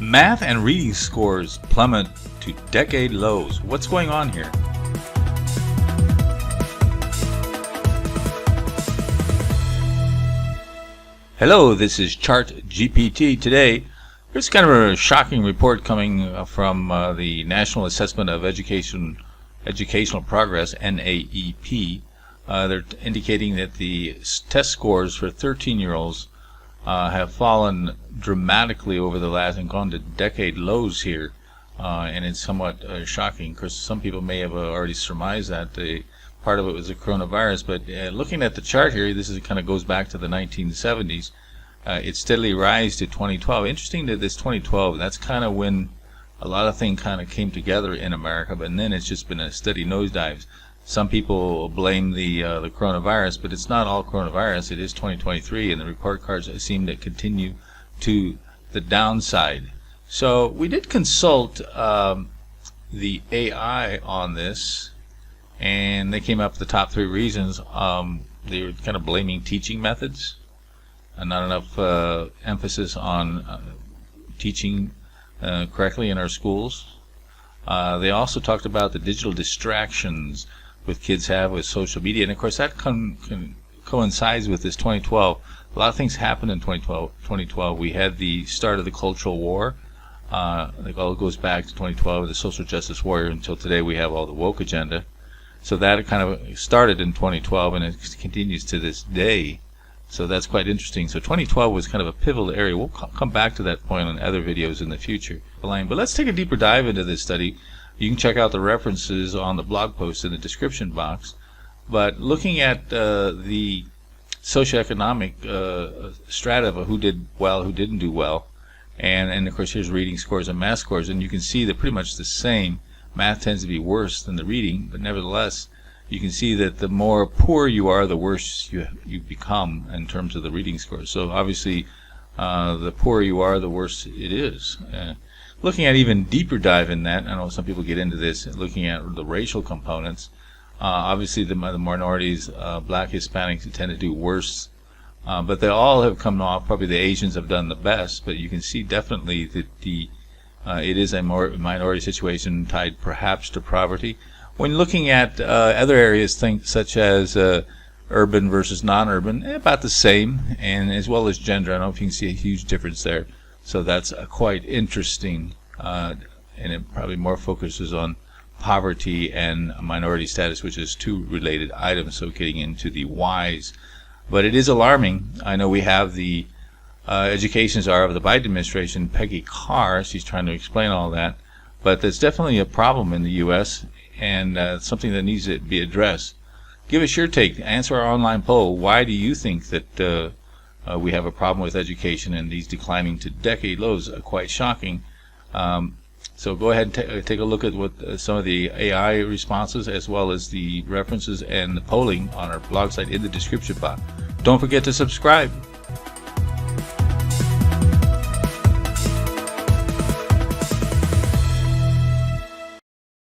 Math and reading scores plummet to decade lows. What's going on here? Hello, this is Chart GPT. Today, there's kind of a shocking report coming from the National Assessment of Educational Progress, NAEP. They're indicating that the test scores for 13-year-olds have fallen dramatically over the last and gone to decade lows here, and it's somewhat shocking. Of course, some people may have already surmised that part of it was the coronavirus, but looking at the chart here, this kind of goes back to the 1970s. It steadily rise to 2012. Interesting that this 2012, that's kind of when a lot of things kind of came together in America, but then it's just been a steady nosedive. Some people blame the coronavirus, but it's not all coronavirus. It is 2023, and the report cards seem to continue to the downside. So we did consult the AI on this, and they came up with the top 3 reasons. They were kind of blaming teaching methods, and not enough emphasis on teaching correctly in our schools. They also talked about the digital distractions with kids have with social media, and of course that coincides with this 2012. A lot of things happened in 2012. We had the start of the Cultural War. It all goes back to 2012, the social justice warrior, until today we have all the woke agenda. So that kind of started in 2012, and it continues to this day. So that's quite interesting. So 2012 was kind of a pivotal area. We'll come back to that point on other videos in the future. But let's take a deeper dive into this study. You can check out the references on the blog post in the description box. But looking at the socioeconomic strata of who did well, who didn't do well, and of course here's reading scores and math scores, and you can see they're pretty much the same. Math tends to be worse than the reading, but nevertheless, you can see that the more poor you are, the worse you become in terms of the reading scores. So obviously, the poorer you are, the worse it is. Looking at even deeper dive in that, I know some people get into this, looking at the racial components. Obviously, the minorities, black, Hispanics, tend to do worse, but they all have come off. Probably the Asians have done the best, but you can see definitely that it is a more minority situation tied perhaps to poverty. When looking at other areas, things such as urban versus non-urban, about the same, and as well as gender. I don't know if you can see a huge difference there. So that's quite interesting, and it probably more focuses on poverty and minority status, which is 2 related items, so getting into the whys. But it is alarming. I know we have the education czar of the Biden administration, Peggy Carr. She's trying to explain all that. But there's definitely a problem in the U.S., and something that needs to be addressed. Give us your take. Answer our online poll. Why do you think that we have a problem with education, and these declining to decade lows are quite shocking? So go ahead and take a look at what some of the AI responses, as well as the references and the polling on our blog site in the description box. Don't forget to subscribe.